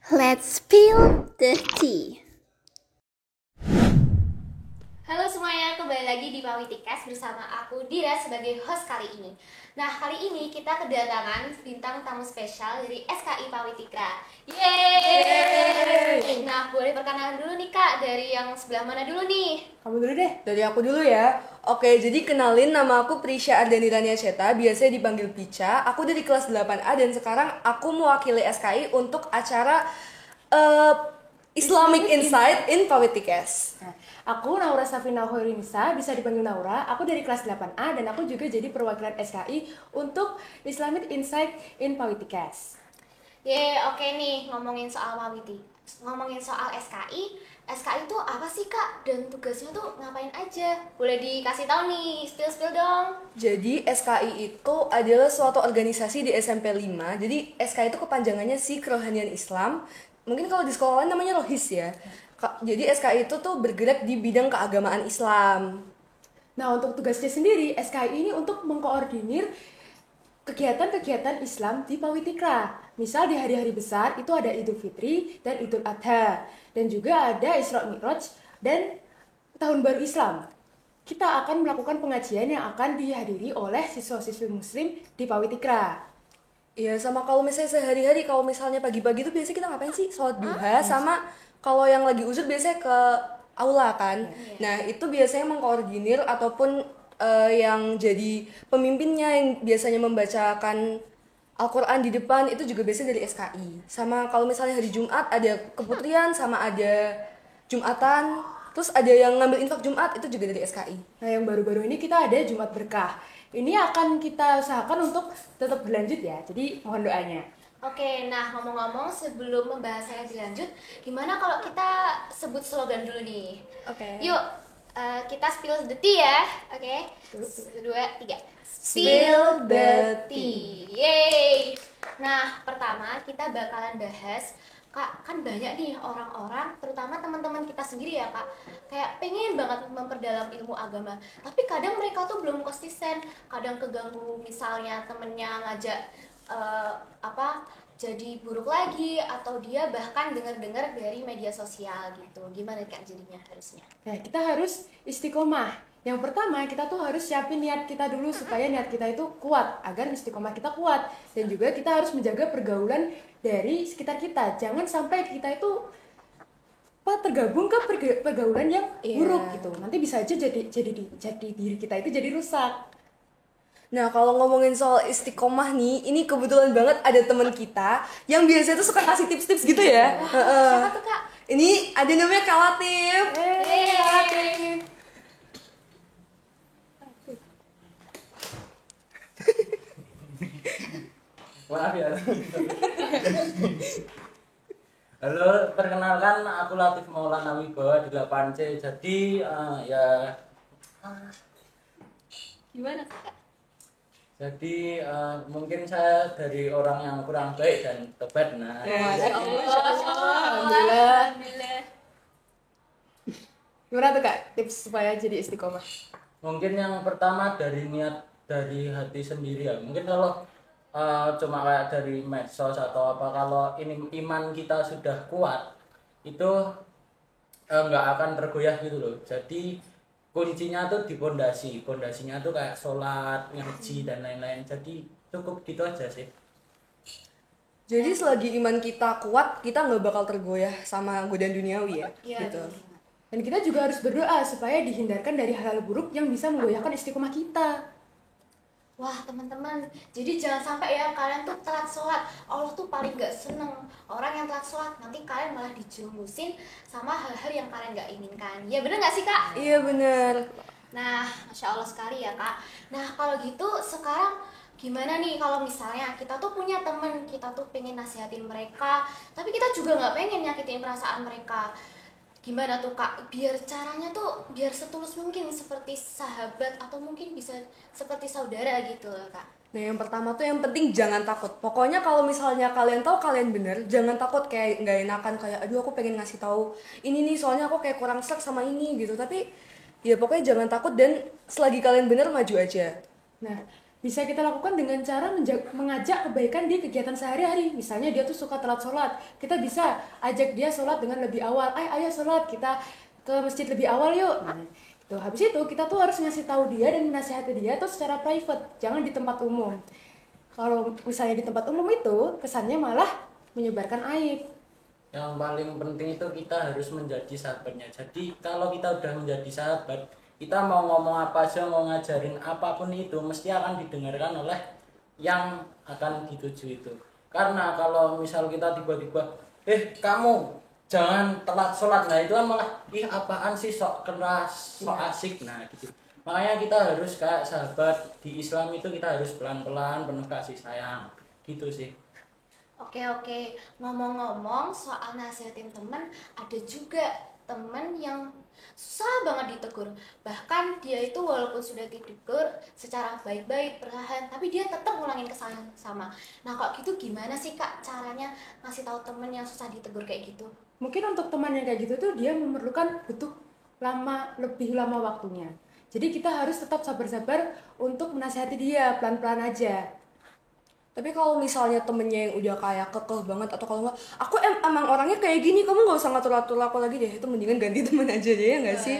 Let's spill the tea. Halo semuanya, kembali lagi di Pawitikas bersama aku Dira sebagai host kali ini. Nah, kali ini kita kedatangan bintang tamu spesial dari SKI Pawitikra. Yeay! Nah, boleh perkenalan dulu nih Kak, dari yang sebelah mana dulu nih? Kamu dulu deh. Dari aku dulu ya. Oke, jadi kenalin, nama aku Prisya Ardani Rania Ceta, biasanya dipanggil Pica. Aku dari kelas 8A dan sekarang aku mewakili SKI untuk acara Islamic Insight in Pawitikas. Nah, aku Naura Safina Hoirinisa, bisa dipanggil Naura. Aku dari kelas 8A dan aku juga jadi perwakilan SKI untuk Islamic Insight in Pawitikas. Oke nih, ngomongin soal SKI. SKI itu apa sih Kak? Dan tugasnya tuh ngapain aja? Boleh dikasih tahu nih, spill dong. Jadi SKI itu adalah suatu organisasi di SMP 5. Jadi SKI itu kepanjangannya si Kerohanian Islam. Mungkin kalau di sekolah lain namanya Rohis ya. Jadi SKI itu tuh bergerak di bidang keagamaan Islam. Nah, untuk tugasnya sendiri, SKI ini untuk mengkoordinir kegiatan-kegiatan Islam di Pawitikra. Misal di hari-hari besar itu ada Idul Fitri dan Idul Adha. Dan juga ada Isra Mi'raj dan Tahun Baru Islam. Kita akan melakukan pengajian yang akan dihadiri oleh siswa-siswi muslim di Pawitikra. Iya, sama kalau misalnya sehari-hari, kalau misalnya pagi-pagi itu biasanya kita ngapain sih? Sholat duha, sama kalau yang lagi uzur biasanya ke aula kan. Nah, itu biasanya mengkoordinir ataupun yang jadi pemimpinnya yang biasanya membacakan Al-Quran di depan itu juga biasanya dari SKI. Sama kalau misalnya hari Jumat ada keputrian sama ada Jumatan, terus ada yang ngambil infak Jumat itu juga dari SKI. Nah, yang baru-baru ini kita ada Jumat Berkah. Ini akan kita usahakan untuk tetap berlanjut ya. Jadi mohon doanya. Oke, nah ngomong-ngomong sebelum pembahasannya dilanjut, gimana kalau kita sebut slogan dulu nih? Oke. Yuk, kita spill the tea ya. Oke, 1, 2, 3. Spill the tea. Yeay. Nah, pertama kita bakalan bahas, Kak, kan banyak nih orang-orang, terutama teman-teman kita sendiri ya Kak, kayak pengen banget memperdalam ilmu agama, tapi kadang mereka tuh belum konsisten, kadang keganggu misalnya temennya ngajak jadi buruk lagi, atau dia bahkan dengar-dengar dari media sosial gitu. Gimana Kak jadinya harusnya? Nah, kita harus istiqomah. Yang pertama, kita tuh harus siapin niat kita dulu supaya niat kita itu kuat, agar istiqomah kita kuat. Dan juga kita harus menjaga pergaulan dari sekitar kita. Jangan sampai kita itu tergabung ke pergaulan yang buruk gitu. Nanti bisa aja jadi diri kita itu jadi rusak. Nah, kalau ngomongin soal istiqomah nih, ini kebetulan banget ada teman kita yang biasanya tuh suka kasih tips-tips gitu ya. Siapa tuh Kak? Ini ada namanya Kak Latif. Latif. Maaf ya. Halo, perkenalkan aku Latif Maulana Wibawa di 8C. Jadi Gimana Kak? jadi mungkin saya dari orang yang kurang baik dan tobat. Nah, Alhamdulillah. Gimana tuh Kak tips supaya jadi istiqomah? mungkin yang pertama dari niat dari hati sendiri ya. Mungkin kalau cuma kayak dari medsos atau apa, kalau ini iman kita sudah kuat itu nggak akan tergoyah gitu loh. Jadi kuncinya tuh di pondasinya tuh kayak sholat, ngaji dan lain-lain. Jadi cukup gitu aja sih. Jadi selagi iman kita kuat, kita nggak bakal tergoyah sama godaan duniawi ya. Iya, Gitu. Dan kita juga harus berdoa supaya dihindarkan dari hal-hal buruk yang bisa menggoyahkan istiqomah kita. Wah teman-teman, jadi jangan sampai ya kalian tuh telat sholat. Allah tuh paling gak seneng orang yang telat sholat. Nanti kalian malah dijerumusin sama hal-hal yang kalian gak inginkan. Ya bener gak sih Kak? Iya bener. Nah, Masya Allah sekali ya Kak. Nah kalau gitu sekarang gimana nih kalau misalnya kita tuh punya temen, kita tuh pengen nasihatin mereka, tapi kita juga gak pengen nyakitin perasaan mereka. Gimana tuh Kak, biar caranya tuh biar setulus mungkin seperti sahabat atau mungkin bisa seperti saudara gitu loh Kak. Nah, yang pertama tuh yang penting jangan takut. Pokoknya kalau misalnya kalian tahu kalian bener, jangan takut kayak nggak enakan kayak aduh aku pengen ngasih tahu ini nih soalnya aku kayak kurang srek sama ini gitu. Tapi ya pokoknya jangan takut dan selagi kalian bener maju aja. Nah, bisa kita lakukan dengan cara mengajak kebaikan di kegiatan sehari-hari. Misalnya dia tuh suka telat sholat, kita bisa ajak dia sholat dengan lebih awal. Ayo sholat, kita ke masjid lebih awal yuk. Nah, itu habis itu kita tuh harus ngasih tahu dia dan menasihati dia tuh secara private, jangan di tempat umum. Kalau misalnya di tempat umum itu kesannya malah menyebarkan aib. Yang paling penting itu kita harus menjadi sahabatnya. Jadi kalau kita udah menjadi sahabat, kita mau ngomong apa aja, mau ngajarin apapun itu mesti akan didengarkan oleh yang akan dituju itu. Karena kalau misal kita tiba-tiba kamu jangan telat sholat, nah itu kan malah apaan sih, sok keras, sok asik, nah gitu. Makanya kita harus kayak sahabat di Islam itu, kita harus pelan-pelan, penuh kasih sayang gitu sih. Oke, ngomong-ngomong soal nasihatin temen, ada juga temen yang susah banget ditegur. Bahkan dia itu walaupun sudah ditegur secara baik-baik, perlahan, tapi dia tetap ngulangin kesalahan sama. Nah kok gitu gimana sih Kak caranya ngasih tahu temen yang susah ditegur kayak gitu? Mungkin untuk teman yang kayak gitu tuh dia butuh lebih lama waktunya. Jadi kita harus tetap sabar-sabar untuk menasihati dia pelan-pelan aja. Tapi kalau misalnya temennya yang udah kayak kekeh banget, atau kalau nggak, aku emang orangnya kayak gini, kamu nggak usah ngatur-ngatur aku lagi deh, itu mendingan ganti temen aja deh, ya nggak sih?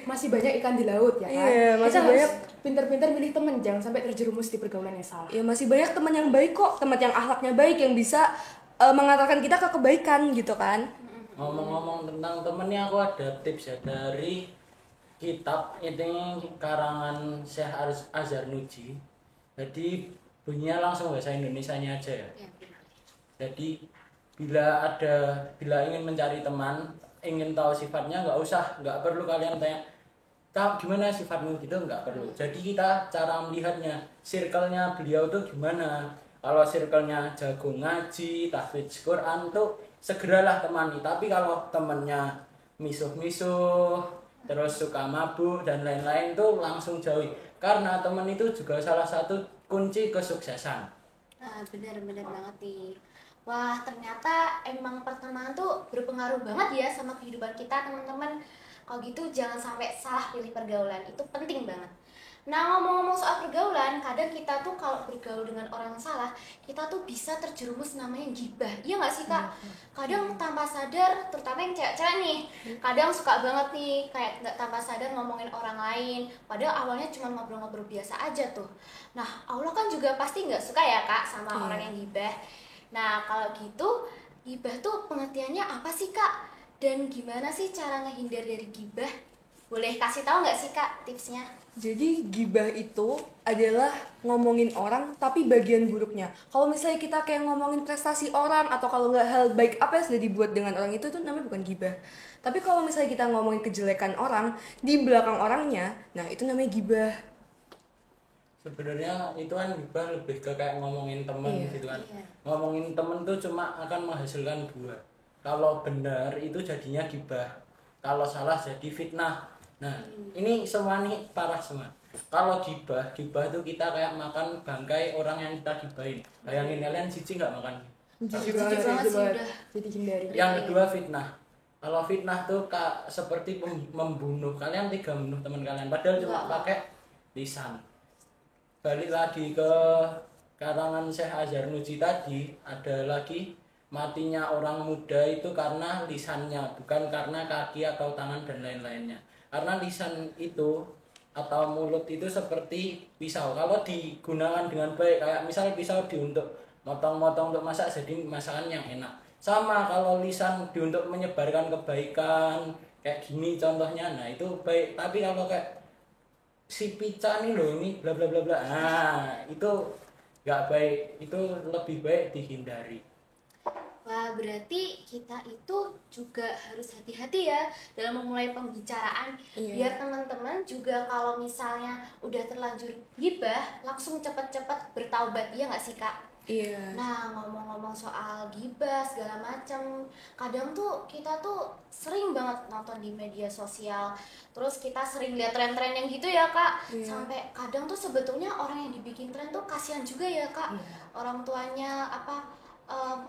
Masih banyak ikan di laut ya kan? Iya, masih kita banyak. harus pintar-pintar milih temen, jangan sampai terjerumus di pergaulan yang salah. Ya masih banyak teman yang baik kok, teman yang akhlaknya baik, yang bisa mengantarkan kita ke kebaikan gitu kan. Ngomong-ngomong tentang temennya, aku ada tips ya dari kitab ini karangan Syekh Azhar Nuji. Jadi bunyinya langsung bahasa Indonesianya aja ya. Jadi bila ingin mencari teman, ingin tahu sifatnya, nggak perlu kalian tanya gimana sifatmu gitu, nggak perlu. Jadi kita cara melihatnya, circle-nya beliau tuh gimana. Kalau circle-nya jago ngaji, tahfidz Quran tuh segeralah temani. Tapi kalau temennya misuh-misuh, terus suka mabuk dan lain-lain tuh langsung jauhi. Karena teman itu juga salah satu kunci kesuksesan. Nah benar-benar banget nih. Wah ternyata emang pertemanan tuh berpengaruh banget ya sama kehidupan kita teman-teman. Kalau gitu jangan sampai salah pilih pergaulan, itu penting banget. Nah ngomong-ngomong soal pergaulan, kadang kita tuh kalau bergaul dengan orang yang salah, kita tuh bisa terjerumus namanya gibah. Iya nggak sih Kak? Kadang tanpa sadar, terutama yang cewek-cewek nih, kadang suka banget nih kayak nggak tanpa sadar ngomongin orang lain. Padahal awalnya cuma ngobrol-ngobrol biasa aja tuh. Nah Allah kan juga pasti nggak suka ya Kak sama orang yang gibah. Nah kalau gitu, gibah tuh pengertiannya apa sih Kak? Dan gimana sih cara ngehindar dari gibah? Boleh kasih tahu nggak sih Kak tipsnya? Jadi gibah itu adalah ngomongin orang tapi bagian buruknya. Kalau misalnya kita kayak ngomongin prestasi orang, atau kalau nggak hal baik apa yang sudah dibuat dengan orang itu namanya bukan gibah. Tapi kalau misalnya kita ngomongin kejelekan orang di belakang orangnya, nah itu namanya gibah. Sebenarnya itu kan gibah lebih ke kayak ngomongin temen gitu kan. Iya. Ngomongin temen tuh cuma akan menghasilkan dua. Kalau benar itu jadinya gibah, kalau salah jadi fitnah. Nah ini semua nih parah semua. Kalau gibah itu kita kayak makan bangkai orang yang kita gibahin. Bayangin kalian jijik nggak makan? Jijik banget sih udah. Jadi hindari. Yang kedua fitnah. Kalau fitnah tuh seperti membunuh. Kalian tega membunuh teman kalian padahal cuma pakai lisan. Balik lagi ke karangan Syekh Azhar Nuji tadi, ada lagi matinya orang muda itu karena lisannya, bukan karena kaki atau tangan dan lain-lainnya. Karena lisan itu atau mulut itu seperti pisau. Kalau digunakan dengan baik, kayak misal pisau untuk motong-motong untuk masak jadi masakan yang enak. Sama kalau lisan untuk menyebarkan kebaikan, kayak gini contohnya, nah itu baik. Tapi kalau kayak si pica nih loh ini bla bla bla bla, nah itu nggak baik, itu lebih baik dihindari. Wah, berarti kita itu juga harus hati-hati ya dalam memulai pembicaraan. Biar teman-teman juga kalau misalnya udah terlanjur gibah, langsung cepat-cepat bertaubat, iya nggak sih Kak? Iya. Nah, ngomong-ngomong soal gibah segala macam, kadang tuh kita tuh sering banget nonton di media sosial. Terus kita sering lihat tren-tren yang gitu ya Kak. Sampai kadang tuh sebetulnya orang yang dibikin tren tuh kasihan juga ya Kak. Orang tuanya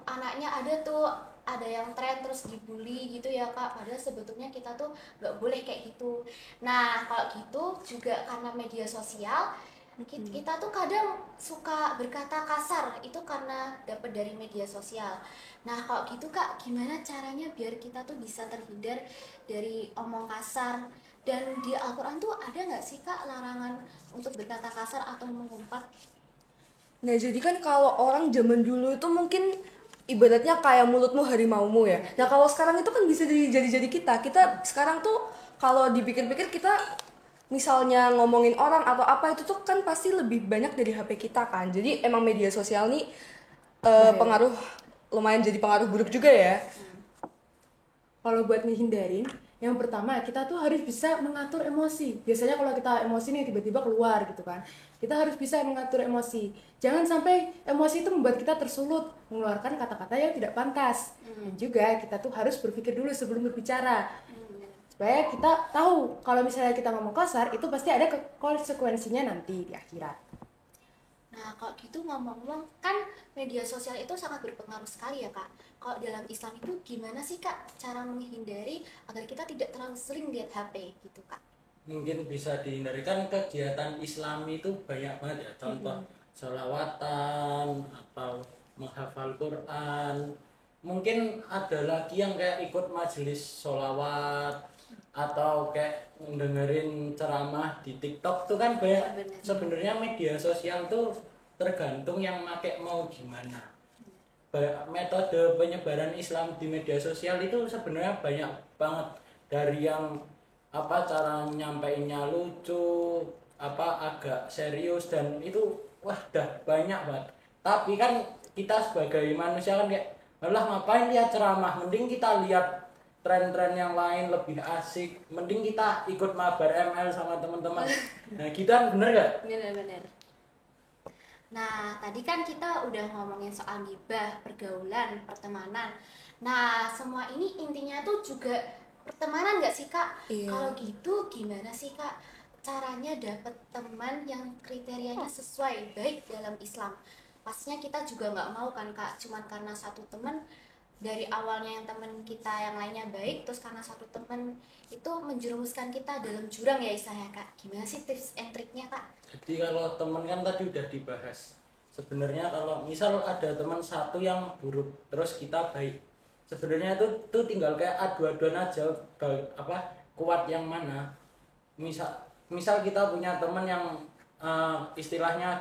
anaknya ada yang tren terus dibully gitu ya Kak, padahal sebetulnya kita tuh nggak boleh kayak gitu. Nah kalau gitu juga karena media sosial, Mungkin kita tuh kadang suka berkata kasar itu karena dapat dari media sosial. Nah, kalau gitu Kak, gimana caranya biar kita tuh bisa terhindar dari omong kasar? Dan di Al-Quran tuh ada nggak sih Kak larangan untuk berkata kasar atau mengumpat? Nah, jadi kan kalau orang zaman dulu itu mungkin ibaratnya kayak mulutmu harimaumu ya. Nah, kalau sekarang itu kan bisa jadi kita. Kita sekarang tuh kalau dipikir-pikir kita misalnya ngomongin orang atau apa itu tuh kan pasti lebih banyak dari HP kita kan. Jadi emang media sosial nih pengaruh lumayan jadi pengaruh buruk juga ya. Kalau buat ngehindarin, yang pertama kita tuh harus bisa mengatur emosi. Biasanya kalau kita emosi nih tiba-tiba keluar gitu kan. Kita harus bisa mengatur emosi. Jangan sampai emosi itu membuat kita tersulut, mengeluarkan kata-kata yang tidak pantas. Dan juga kita tuh harus berpikir dulu sebelum berbicara. Supaya kita tahu kalau misalnya kita ngomong kasar itu pasti ada konsekuensinya nanti di akhirat. Nah, kalau gitu ngomong-ngomong, kan media sosial itu sangat berpengaruh sekali ya Kak. Kalau dalam Islam itu gimana sih Kak cara menghindari agar kita tidak terlalu sering lihat HP gitu Kak? Mungkin bisa dihindari, kan kegiatan Islami itu banyak banget ya, contoh sholawatan atau menghafal Quran. Mungkin ada lagi yang kayak ikut majelis sholawat atau kayak dengerin ceramah di TikTok tuh kan banyak. Benar. Sebenarnya media sosial tuh tergantung yang make mau gimana. Metode penyebaran Islam di media sosial itu sebenarnya banyak banget, dari yang apa cara nyampeinnya lucu, apa agak serius, dan itu wah dah banyak banget. Tapi kan kita sebagai manusia kan kayak alah ngapain lihat ceramah, mending kita lihat tren-tren yang lain lebih asik, mending kita ikut mabar ML sama teman-teman. Nah gitu kan, bener gak? Benar-benar. Nah, tadi kan kita udah ngomongin soal gibah, pergaulan, pertemanan. Nah, semua ini intinya tuh juga pertemanan gak sih Kak? Iya. Kalau gitu gimana sih Kak caranya dapet teman yang kriterianya sesuai baik dalam Islam? Pastinya kita juga nggak mau kan Kak, cuman karena satu teman dari awalnya yang teman kita yang lainnya baik, terus karena satu teman itu menjerumuskan kita dalam jurang ya istilahnya Kak. Gimana sih tips and triknya Kak? Jadi kalau temen kan tadi udah dibahas. Sebenarnya kalau misal ada teman satu yang buruk, terus kita baik, sebenarnya tuh tinggal kayak adu-aduan aja, apa kuat yang mana. Misal kita punya teman yang istilahnya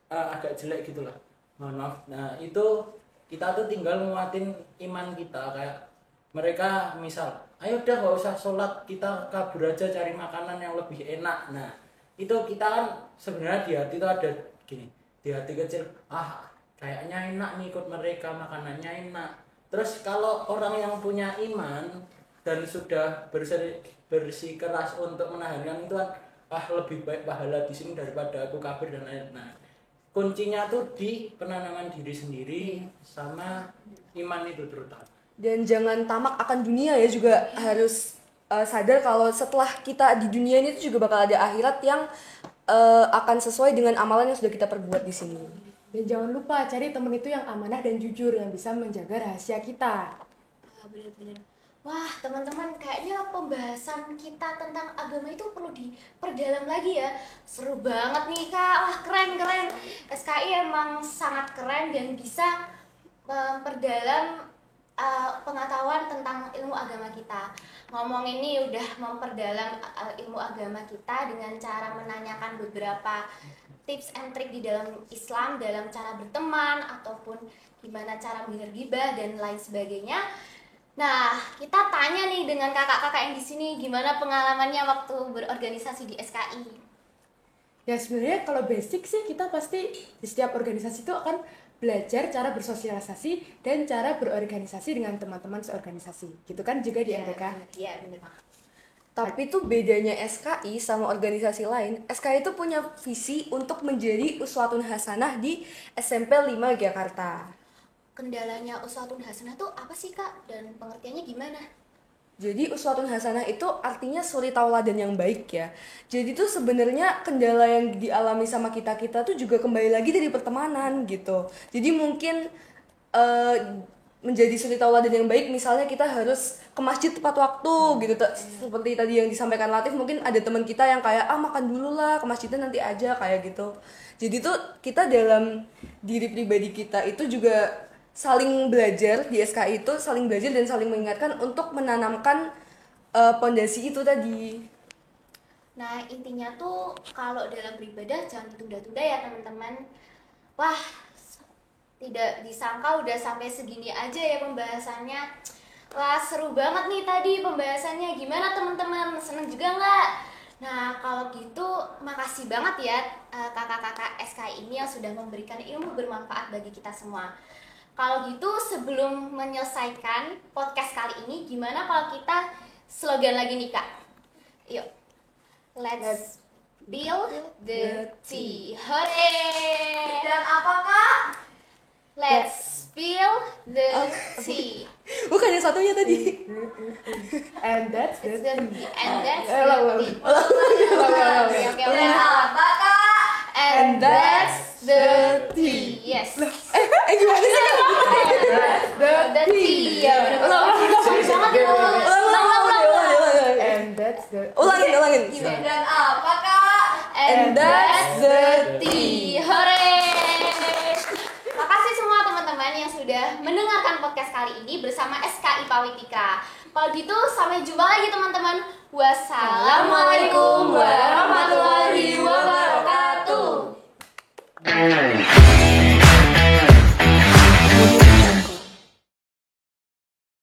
agak jelek gitulah, mohon maaf. Nah itu kita tuh tinggal nguatin iman kita, kayak mereka misal ayo udah gak usah sholat, kita kabur aja cari makanan yang lebih enak. Nah itu kita kan sebenarnya di hati itu ada gini, di hati kecil, kayaknya enak nih ikut mereka, makanannya enak. Terus kalau orang yang punya iman dan sudah bersikeras untuk menahankan itu kan, lebih baik pahala di sini daripada aku kabur dan lain-lain. Nah kuncinya tuh di penanaman diri sendiri sama iman itu terutama. Dan jangan tamak akan dunia ya, juga harus sadar kalau setelah kita di dunia ini tuh juga bakal ada akhirat yang akan sesuai dengan amalan yang sudah kita perbuat di sini. Dan jangan lupa cari teman itu yang amanah dan jujur, yang bisa menjaga rahasia kita. Bener-bener. Wah teman-teman, kayaknya pembahasan kita tentang agama itu perlu diperdalam lagi ya. Seru banget nih Kak, wah keren-keren. SKI emang sangat keren dan bisa memperdalam pengetahuan tentang ilmu agama kita. Ngomong ini udah memperdalam ilmu agama kita dengan cara menanyakan beberapa tips and trik di dalam Islam, dalam cara berteman ataupun gimana cara menghindar gibah dan lain sebagainya. Nah, kita tanya nih dengan kakak-kakak yang di sini, gimana pengalamannya waktu berorganisasi di SKI? Ya sebenarnya kalau basic sih kita pasti di setiap organisasi itu akan belajar cara bersosialisasi dan cara berorganisasi dengan teman-teman seorganisasi. Gitu kan juga di MPK? Iya, benar. Tapi tuh bedanya SKI sama organisasi lain, SKI itu punya visi untuk menjadi uswatun hasanah di SMP 5 Jakarta. Kendalanya uswatun hasanah tuh apa sih Kak? Dan pengertiannya gimana? Jadi uswatun hasanah itu artinya suri tauladan yang baik ya. Jadi tuh sebenarnya kendala yang dialami sama kita tuh juga kembali lagi dari pertemanan gitu. Jadi mungkin menjadi suri tauladan yang baik, misalnya kita harus ke masjid tepat waktu gitu. Seperti tadi yang disampaikan Latif, mungkin ada teman kita yang kayak makan dulu lah, ke masjidnya nanti aja kayak gitu. Jadi tuh kita dalam diri pribadi kita itu juga saling belajar di SKI itu, saling belajar dan saling mengingatkan untuk menanamkan pondasi itu tadi. Nah, intinya tuh kalau dalam beribadah jangan ditunda-tunda ya teman-teman. Wah, tidak disangka udah sampai segini aja ya pembahasannya. Wah, seru banget nih tadi pembahasannya. Gimana teman-teman? Seneng juga nggak? Nah, kalau gitu makasih banget ya kakak-kakak SKI ini yang sudah memberikan ilmu bermanfaat bagi kita semua. Kalau gitu sebelum menyelesaikan podcast kali ini, gimana kalau kita slogan lagi nih Kak? Yuk, let's build the tea. Hore! Dan apa Kak? Let's spill the tea. Bukan yang satunya tadi. And that's It's the the tea. And that's the Ulang. tea. Oke. Dan apa Kak? And that's the tea. Yes. Gimana sih? The tea. Ya benar. and that's the Ulangin. Dan apa Kak? And that's the tea. Hore! Makasih semua teman-teman yang sudah mendengarkan podcast kali ini bersama SKI Pawitika. Kalau gitu sampai jumpa lagi teman-teman. Wassalamualaikum warahmatullahi wabarakatuh.